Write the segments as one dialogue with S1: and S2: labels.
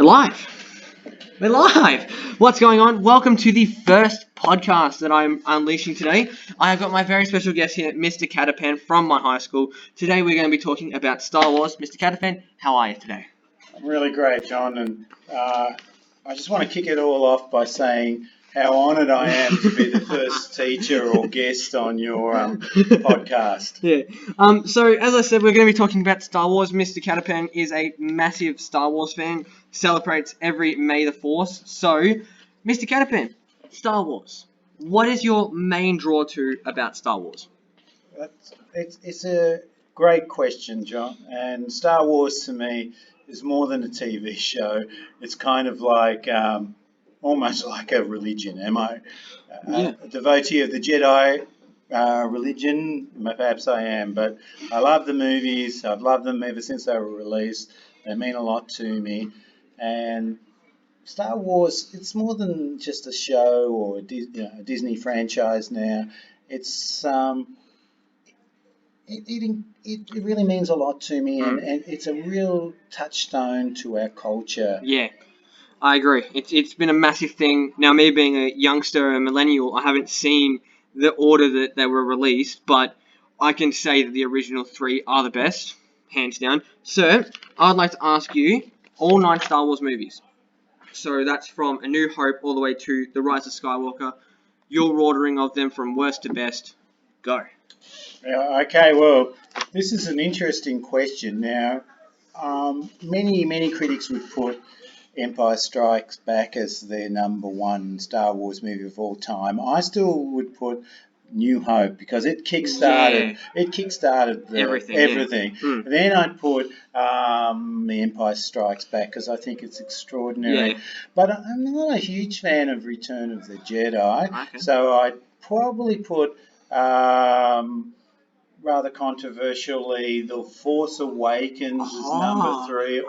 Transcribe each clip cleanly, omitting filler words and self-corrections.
S1: We're live. We're live. What's going on? Welcome to the first podcast that I'm unleashing today. I have got my very special guest here, Mr. Cattapan from my high school. Today we're going to be talking about Star Wars. Mr. Cattapan, how are you today?
S2: I'm really great, John, and I just want to kick it all off by saying how honoured I am to be the first teacher or guest on your podcast.
S1: Yeah. So, as I said, we're going to be talking about Star Wars. Mr. Cattapan is a massive Star Wars fan, celebrates every May the 4th. So, Mr. Cattapan, Star Wars. What is your main draw to about Star Wars?
S2: It's a great question, John, and Star Wars to me is more than a TV show. It's kind of like almost like a religion. Am I a devotee of the Jedi religion? Perhaps I am, but I love the movies. I've loved them ever since they were released. They mean a lot to me, and Star Wars, it's more than just a show or a Disney franchise now. It's it really means a lot to me, and it's a real touchstone to our culture.
S1: Yeah, I agree. It's been a massive thing. Now, me being a youngster, a millennial, I haven't seen the order that they were released, but I can say that the original three are the best, hands down. Sir, I'd like to ask you all 9 Star Wars movies. So that's from A New Hope all the way to The Rise of Skywalker. Your ordering of them from worst to best. Go.
S2: Okay, well, this is an interesting question. Now, many critics would put Empire Strikes Back as their #1 Star Wars movie of all time. I still would put New Hope because it kickstarted everything.
S1: Yeah.
S2: Then I'd put The Empire Strikes Back because I think it's extraordinary.
S1: Yeah.
S2: But I'm not a huge fan of Return of the Jedi,
S1: Okay.
S2: so I'd probably put rather controversially The Force Awakens as #3,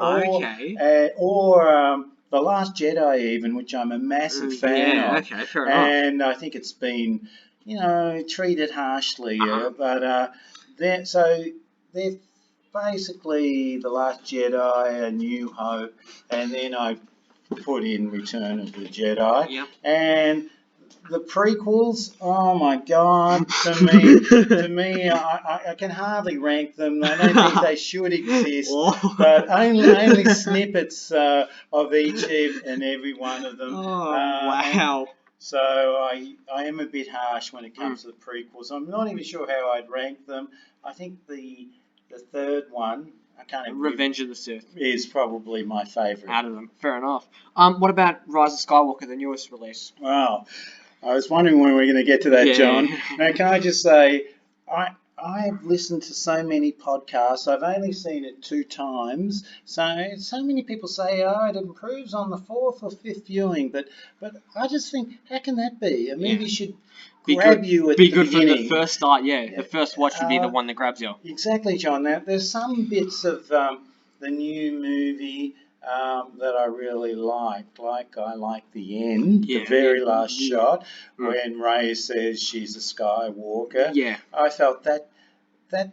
S2: or The Last Jedi even, which I'm a massive fan of.
S1: Okay, fair enough.
S2: And I think it's been, treated harshly. But they're basically The Last Jedi, A New Hope, and then I put in Return of the Jedi.
S1: Yep.
S2: And the prequels, oh my God, to me, I can hardly rank them. I don't think they should exist, but only snippets of each and every one of them.
S1: Wow.
S2: So I am a bit harsh when it comes to the prequels. I'm not even sure how I'd rank them. I think the third one, I can't even
S1: Revenge of the Sith
S2: is probably my favourite.
S1: Out of them, fair enough. What about Rise of Skywalker, the newest release?
S2: Wow. I was wondering when we were going to get to that, John. Now, can I just say, I have listened to so many podcasts. I've only seen it 2 times. So many people say, it improves on the 4th or 5th viewing. But I just think, how can that be? A movie should grab you at the beginning.
S1: Be good from the first start, The first watch should be the one that grabs you.
S2: Exactly, John. Now, there's some bits of the new movie that I really liked. I like the end, the very last shot, when Rey says she's a Skywalker.
S1: Yeah.
S2: I felt that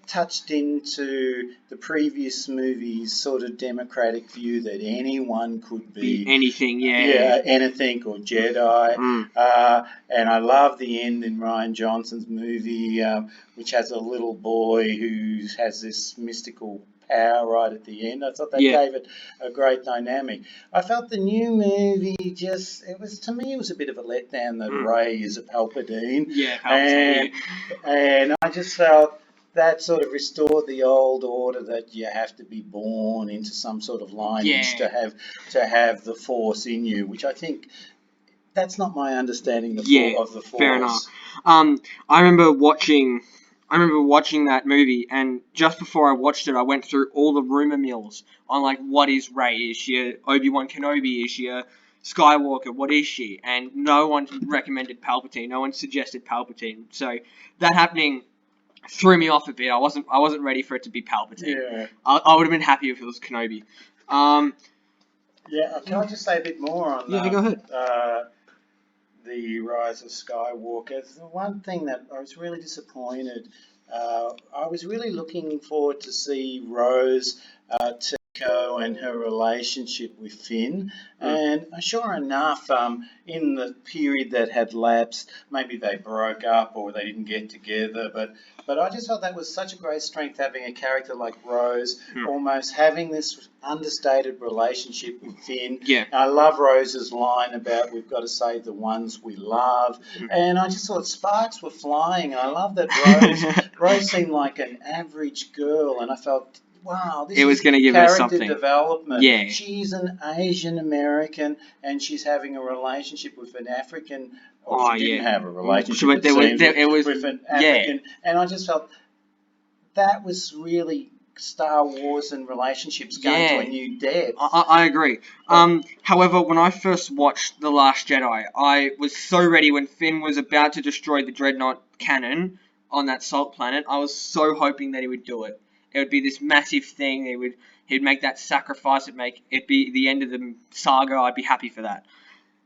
S2: touched into the previous movie's sort of democratic view that anyone could be
S1: anything,
S2: anything or Jedi. And I love the end in Rian Johnson's movie, which has a little boy who has this mystical power right at the end. I thought that gave it a great dynamic. I felt the new movie it was a bit of a letdown that Rey is a Palpatine.
S1: Yeah, Palpatine.
S2: And I just felt that sort of restored the old order that you have to be born into some sort of lineage to have the Force in you, which I think that's not my understanding of the Force.
S1: Fair enough. I remember watching that movie, and just before I watched it, I went through all the rumor mills on what is Rey? Is she a Obi-Wan Kenobi? Is she a Skywalker? What is she? And no one recommended Palpatine. No one suggested Palpatine. So that happening threw me off a bit. I wasn't ready for it to be Palpatine.
S2: Yeah.
S1: I would have been happy if it was Kenobi.
S2: Can I just say a bit more on that?
S1: Yeah, go ahead.
S2: The Rise of Skywalker. The one thing that I was really disappointed. I was really looking forward to see Rose Zuko and her relationship with Finn. And sure enough, in the period that had lapsed, maybe they broke up or they didn't get together. But I just felt that was such a great strength, having a character like Rose, almost having this understated relationship with Finn.
S1: Yeah.
S2: I love Rose's line about we've got to save the ones we love. And I just thought sparks were flying. I love that Rose seemed like an average girl, and I felt, wow, this
S1: was
S2: is
S1: going to give her
S2: character
S1: something.
S2: development.
S1: Yeah.
S2: She's an Asian American, and she's having a relationship with an African. Or she didn't have a relationship with an African. And I just felt that was really Star Wars and relationships going to a new depth.
S1: I agree. However, when I first watched The Last Jedi, I was so ready when Finn was about to destroy the Dreadnought cannon on that salt planet. I was so hoping that he would do it. It would be this massive thing. He'd make that sacrifice. It'd be the end of the saga. I'd be happy for that.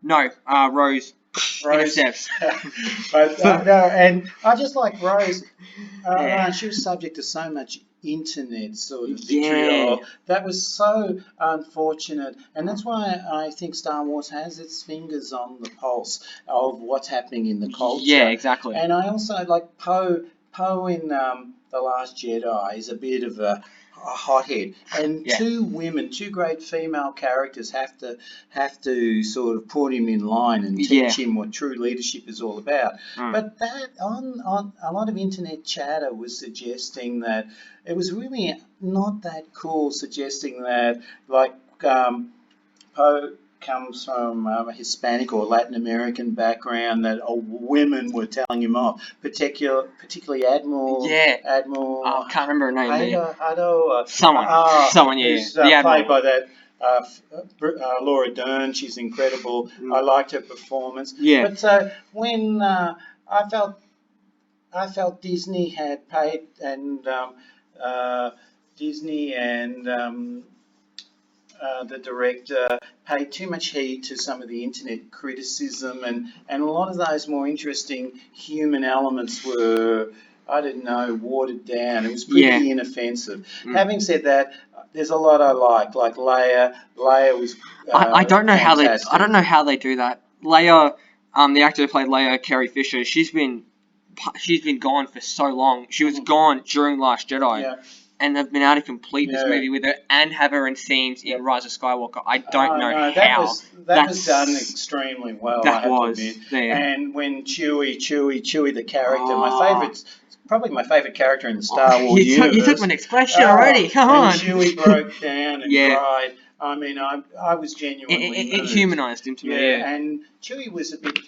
S1: No, Rose intercepts.
S2: But no, and I just like Rose. She was subject to so much internet sort of vitriol. That was so unfortunate, and that's why I think Star Wars has its fingers on the pulse of what's happening in the culture.
S1: Yeah, exactly.
S2: And I also like Poe. Poe in The Last Jedi is a bit of a hothead, and two great female characters have to sort of put him in line and teach him what true leadership is all about. But that on a lot of internet chatter was suggesting that it was really not that cool, suggesting that like Poe comes from a Hispanic or Latin American background, that women were telling him off, particularly Admiral.
S1: I can't remember her name.
S2: Someone,
S1: who's
S2: played by that Laura Dern. She's incredible. I liked her performance.
S1: Yeah.
S2: But when I felt Disney had paid and Disney and the director paid too much heed to some of the internet criticism, and a lot of those more interesting human elements were, I don't know, watered down. It was pretty inoffensive. Having said that, there's a lot I like Leia. Leia was
S1: I don't know
S2: fantastic.
S1: how they do that. Leia, the actor who played Leia, Carrie Fisher, she's been gone for so long. She was gone during Last Jedi.
S2: Yeah.
S1: And they've been able to complete this movie with her and have her in scenes in Rise of Skywalker. I don't know how.
S2: That was done extremely well, I have to admit. And when Chewie the character, probably my favourite character in the Star Wars universe.
S1: You took my next question already. Come on.
S2: And Chewie broke down and cried. I mean, I was genuinely moved.
S1: It humanised him to me.
S2: And Chewie was a bit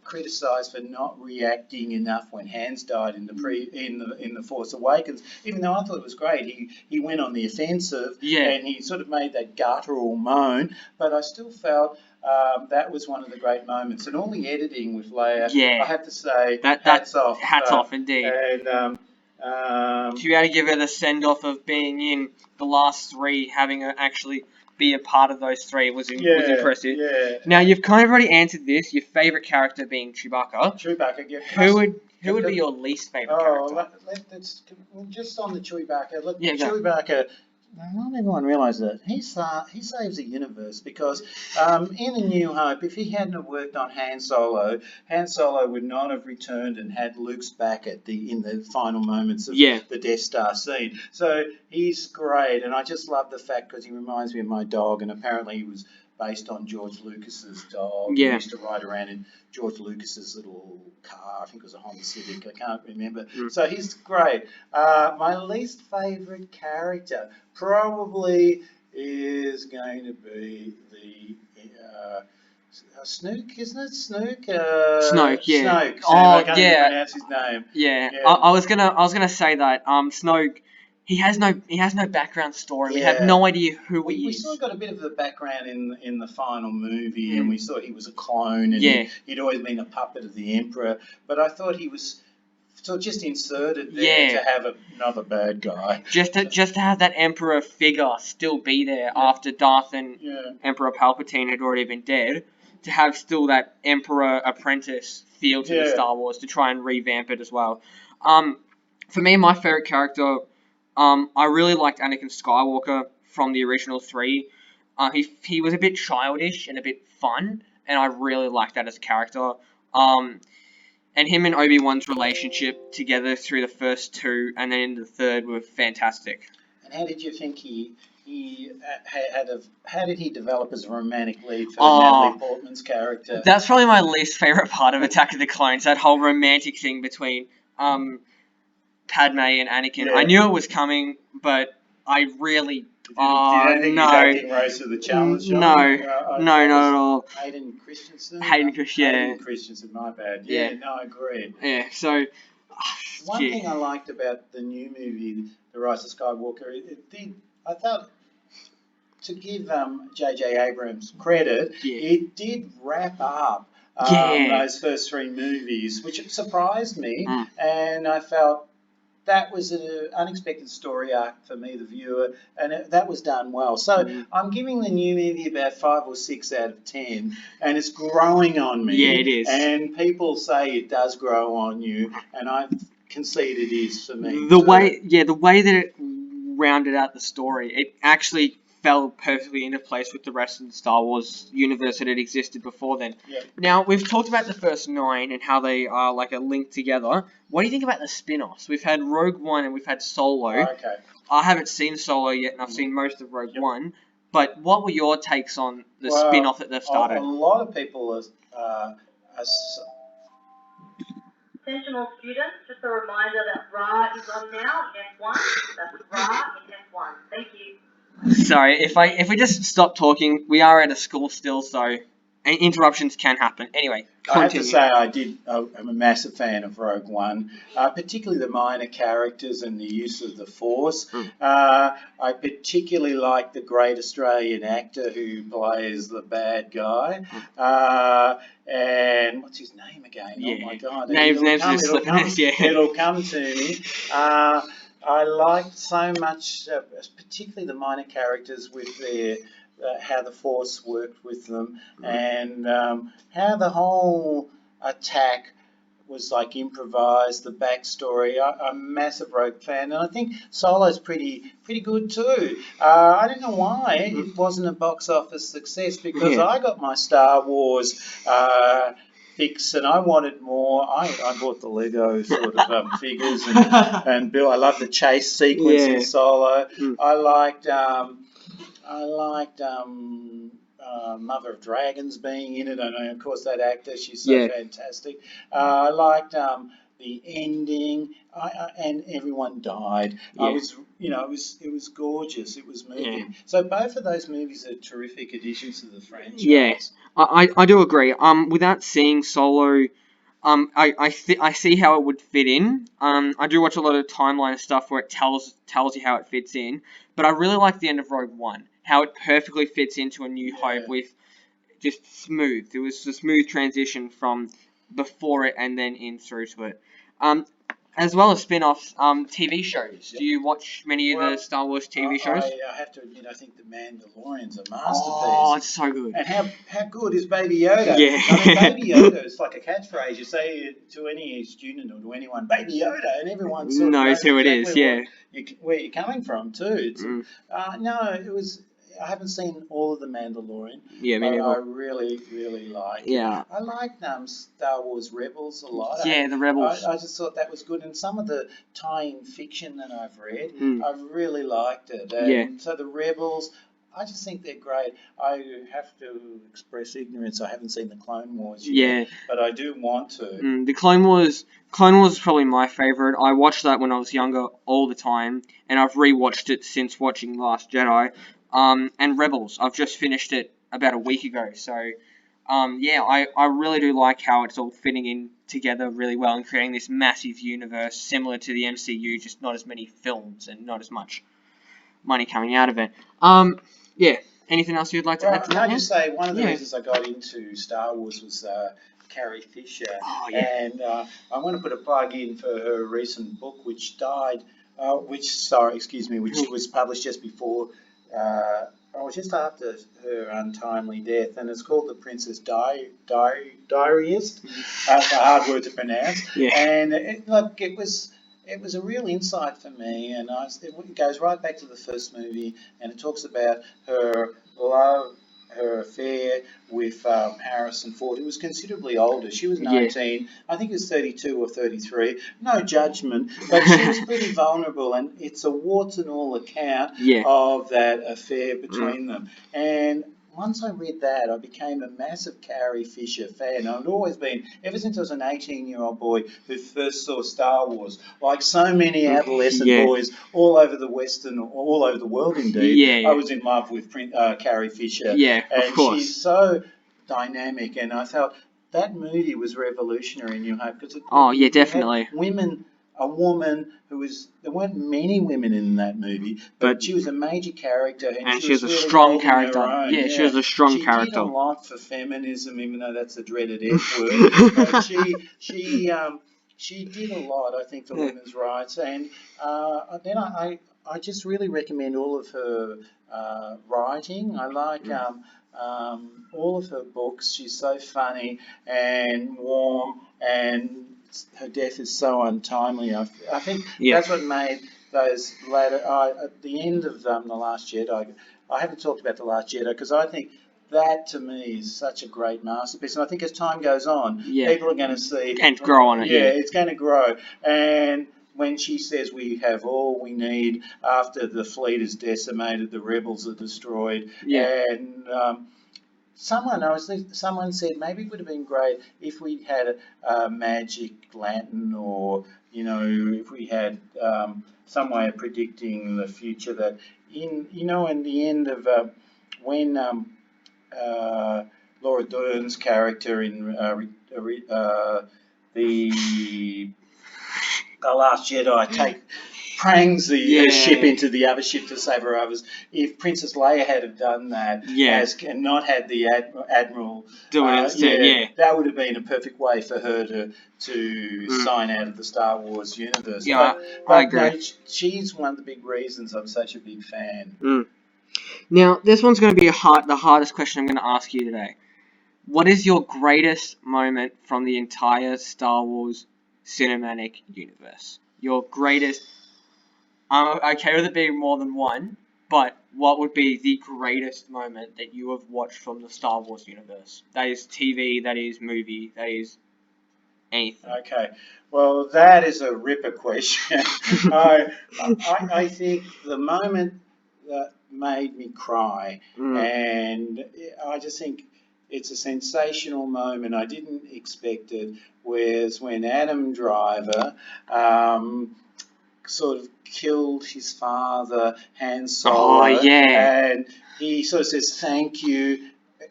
S2: criticised for not reacting enough when Hans died in the Force Awakens, even though I thought it was great. He went on the offensive and he sort of made that guttural moan, but I still felt that was one of the great moments. And all the editing with Leia, I have to say, hats off.
S1: Hats off indeed.
S2: And
S1: to be able to give her the send-off of being in the last three, having her actually be a part of those three was impressive.
S2: Yeah.
S1: Now, you've kind of already answered this, your favourite character being Chewbacca.
S2: Yeah.
S1: Who would be your least favourite character?
S2: Let's just on the Chewbacca. Look,
S1: Chewbacca,
S2: not everyone realises that he saves the universe, because in A New Hope, if he hadn't have worked on Han Solo would not have returned and had Luke's back in the final moments of the Death Star scene. So he's great, and I just love the fact, because he reminds me of my dog, and apparently he was based on George Lucas's dog. He used to ride around in George Lucas's little car. I think it was a Honda Civic. I can't remember. So he's great. My least favourite character probably is going to be the Snoke, isn't it? Snoke.
S1: Snoke, yeah.
S2: Snoke. I can't even pronounce his name.
S1: Yeah. I was gonna say that. Snoke. He has no background story. We have no idea who he is.
S2: We sort of got a bit of a background in the final movie, and we saw he was a clone, and he'd always been a puppet of the Emperor. But I thought he was just inserted there to have another bad guy.
S1: Just to have that Emperor figure still be there after Darth and Emperor Palpatine had already been dead. To have still that Emperor apprentice feel to the Star Wars, to try and revamp it as well. For me, my favourite character, I really liked Anakin Skywalker from the original three. He was a bit childish and a bit fun, and I really liked that as a character. And him and Obi-Wan's relationship together through the first two and then in the third were fantastic.
S2: And how did you think how did he develop as a romantic lead for Natalie Portman's character?
S1: That's probably my least favourite part of Attack of the Clones, that whole romantic thing between Padme and Anakin.
S2: Yeah.
S1: I knew it was coming, but I really...
S2: Did you think his acting rose to the challenge, John?
S1: No, not at all.
S2: Hayden Christensen, my bad.
S1: Yeah.
S2: No, I agree.
S1: Yeah, so...
S2: One thing I liked about the new movie, The Rise of Skywalker, I thought, to give J.J. Abrams credit, it did wrap up those first three movies, which surprised me, and I felt that was an unexpected story arc for me, the viewer, and that was done well. So I'm giving the new movie about 5 or 6 out of 10, and it's growing on me.
S1: Yeah, it is.
S2: And people say it does grow on you, and I concede it is for me.
S1: The way that it rounded out the story, it actually fell perfectly into place with the rest of the Star Wars universe that had existed before then.
S2: Yep.
S1: Now, we've talked about the first 9 and how they are like a link together. What do you think about the spin-offs? We've had Rogue One and we've had Solo.
S2: Okay.
S1: I haven't seen Solo yet, and I've seen most of Rogue One. But what were your takes on the spin-off that they've started?
S2: A lot of people are
S3: Sentinel students, just a reminder that Ra is on now in F1. That's Ra in F1. Thank you.
S1: Sorry, if we just stop talking, we are at a school still, so interruptions can happen. Anyway, continue.
S2: I have to say I'm a massive fan of Rogue One, particularly the minor characters and the use of the Force. I particularly like the great Australian actor who plays the bad guy. And what's his name again?
S1: Yeah.
S2: Oh my God!
S1: It'll
S2: come to me. I liked so much, particularly the minor characters with their how the Force worked with them, and how the whole attack was like improvised, the backstory. I'm a massive Rogue fan, and I think Solo's pretty good too. I don't know why it wasn't a box office success, because I got my Star Wars fix, and I wanted more. I bought the Lego sort of figures and Bill. I love the chase sequence in Solo. I liked Mother of Dragons being in it, and of course that actor, she's so fantastic. I liked the ending, and everyone died. It was gorgeous. It was moving.
S1: Yeah.
S2: So both of those movies are terrific additions to the franchise.
S1: Yes, I do agree. Without seeing Solo, I see how it would fit in. I do watch a lot of timeline stuff where it tells you how it fits in. But I really like the end of Rogue One, how it perfectly fits into A New Hope with just smooth. It was a smooth transition from before it and then in through to it. As well as spin-offs, TV shows. Do you watch many of the Star Wars TV shows?
S2: I have to admit, I think The Mandalorian's a masterpiece.
S1: Oh, it's so good.
S2: And how good is Baby Yoda?
S1: Yeah.
S2: I mean, Baby Yoda is like a catchphrase. You say it to any student or to anyone, Baby Yoda, and everyone sort of
S1: knows who it is,
S2: where you're coming from, too. It's, I haven't seen all of The Mandalorian.
S1: Yeah, me neither.
S2: I really, really like it.
S1: Yeah.
S2: I liked Star Wars Rebels a lot.
S1: Yeah, the Rebels.
S2: I just thought that was good. And some of the tie-in fiction that I've read, I really liked it. And so the Rebels, I just think they're great. I have to express ignorance. I haven't seen the Clone Wars yet, but I do want to.
S1: The Clone Wars is probably my favourite. I watched that when I was younger all the time, and I've rewatched it since watching Last Jedi. And Rebels, I've just finished it about a week ago. So, I really do like how it's all fitting in together really well and creating this massive universe similar to the MCU, just not as many films and not as much money coming out of it. Anything else you'd like to add to that?
S2: Can I just say, one of the reasons I got into Star Wars was Carrie Fisher. And I want to put a plug in for her recent book, which was published just before, just after her untimely death, and it's called The Princess Diarist. It's a hard word to pronounce. And it it was a real insight for me, and it goes right back to the first movie, and it talks about her love, her affair with Harrison Ford, who was considerably older. She was
S1: Yeah.
S2: 19, I think it was 32 or 33. No judgment, but she was pretty vulnerable, and it's a warts and all account
S1: Yeah.
S2: of that affair between them. And once I read that, I became a massive Carrie Fisher fan. I'd always been, ever since I was an 18-year-old boy who first saw Star Wars, like so many adolescent
S1: Yeah.
S2: boys all over the all over the world indeed,
S1: Yeah.
S2: I was in love with Carrie Fisher.
S1: Yeah, of
S2: And
S1: course.
S2: she's so dynamic, and I felt that movie was revolutionary in New Hope because
S1: Oh, yeah,
S2: you
S1: definitely.
S2: had a woman who was, there weren't many women in that movie, but she was a major character, and
S1: she was a
S2: really
S1: strong
S2: holding her
S1: character.
S2: own.
S1: Yeah, she was a strong
S2: She
S1: character.
S2: did a lot for feminism, even though that's the dreaded F word. But she did a lot, I think, for women's rights. And then I just really recommend all of her writing. I like all of her books. She's so funny and warm, and her death is so untimely. I think that's what made those later, at the end of The Last Jedi. I haven't talked about The Last Jedi because I think that to me is such a great masterpiece, and I think as time goes on, people are going to see
S1: and grow on it.
S2: Yeah, it's going to grow. And when she says we have all we need after the fleet is decimated, the rebels are destroyed, and someone said maybe it would have been great if we had a magic lantern, or if we had some way of predicting the future, that in the end of when Laura Dern's character in the Last Jedi prangs the ship into the other ship to save her others. If Princess Leia had have done that, and not had the Admiral
S1: do it instead,
S2: that would have been a perfect way for her to sign out of the Star Wars universe.
S1: Yeah,
S2: but
S1: I agree.
S2: No, she's one of the big reasons I'm such a big fan.
S1: Now, this one's going to be the hardest question I'm going to ask you today. What is your greatest moment from the entire Star Wars cinematic universe? Your greatest... I'm okay with it being more than one, but what would be the greatest moment that you have watched from the Star Wars universe? That is TV, that is movie, that is anything.
S2: Okay, well, that is a ripper question. I think the moment that made me cry, and I just think it's a sensational moment. I didn't expect it, was when Adam Driver sort of killed his father, Han Solo, and he sort of says thank you,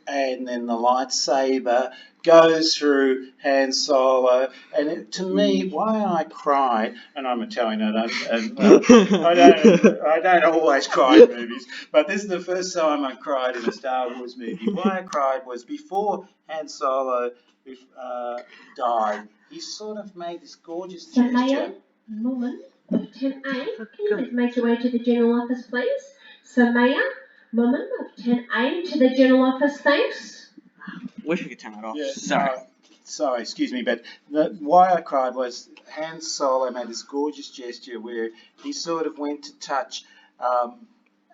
S2: and then the lightsaber goes through Han Solo, and to me, why I cried, and I'm Italian, I don't always cry in movies, but this is the first time I cried in a Star Wars movie. Why I cried was before Han Solo died, he sort of made this gorgeous gesture.
S3: Moment of 10A, can you please make your way to the general office, please? Samaya, Moment of 10A to the general office, thanks.
S1: Wish we could turn that off.
S2: Sorry, excuse me, but why I cried was Han Solo made this gorgeous gesture where he sort of went to touch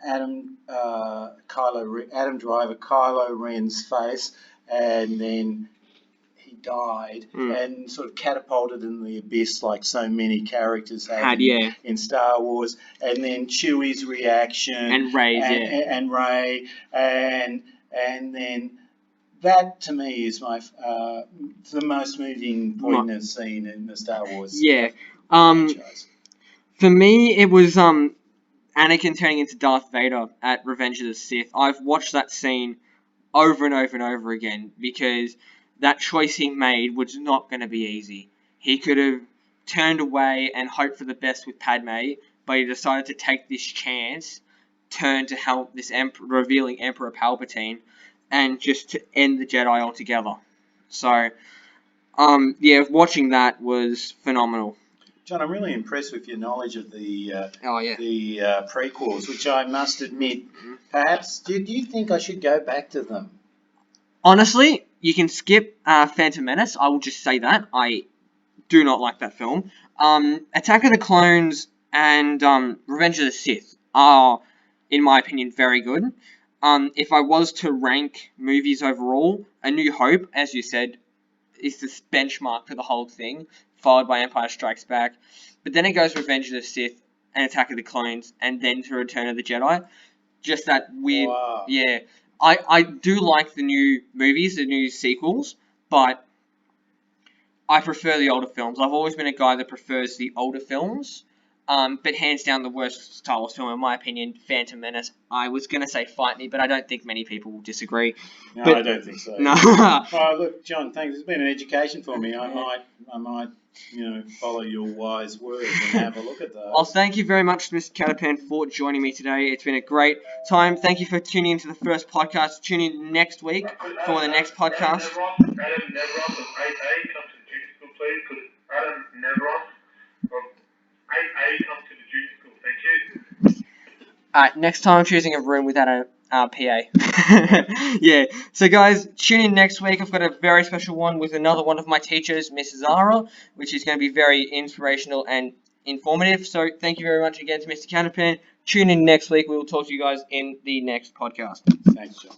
S2: Adam Driver, Kylo Ren's face, and then he died and sort of catapulted in the abyss like so many characters had in Star Wars. And then Chewie's reaction
S1: and Rey's,
S2: and Rey, and then that to me is my the most moving poignant scene in the Star Wars franchise.
S1: For me, it was Anakin turning into Darth Vader at Revenge of the Sith. I've watched that scene over and over and over again because that choice he made was not going to be easy. He could have turned away and hoped for the best with Padme, but he decided to take this chance, turn to help this revealing Emperor Palpatine, and just to end the Jedi altogether. So, watching that was phenomenal.
S2: John, I'm really impressed with your knowledge of the prequels, which I must admit, perhaps, do you think I should go back to them?
S1: Honestly, you can skip Phantom Menace. I will just say that. I do not like that film. Attack of the Clones and Revenge of the Sith are, in my opinion, very good. If I was to rank movies overall, A New Hope, as you said, is the benchmark for the whole thing, followed by Empire Strikes Back. But then it goes Revenge of the Sith and Attack of the Clones, and then to Return of the Jedi. Just that weird,
S2: Wow.
S1: yeah. I do like the new movies, the new sequels, but I prefer the older films. I've always been a guy that prefers the older films. But hands down, the worst Star Wars film, in my opinion, Phantom Menace. I was going to say Fight Me, but I don't think many people will disagree.
S2: No,
S1: But-
S2: I don't think so.
S1: No.
S2: Oh, look, John, thanks. It's been an education for me. I might, follow your wise words and have a look at those.
S1: Well, thank you very much, Mr. Cattapan, for joining me today. It's been a great time. Thank you for tuning into the first podcast. Tune in next week for the next podcast.
S4: Adam Nevros of 8A come to the junior school, please. Could Adam Nevros of 8A come to the junior school? Thank you.
S1: Next time I'm choosing a room without a PA. Yeah. So guys, tune in next week. I've got a very special one with another one of my teachers, Mrs. Zara, which is going to be very inspirational and informative. So thank you very much again to Mr. Cattapan. Tune in next week. We will talk to you guys in the next podcast.
S2: Thanks, John.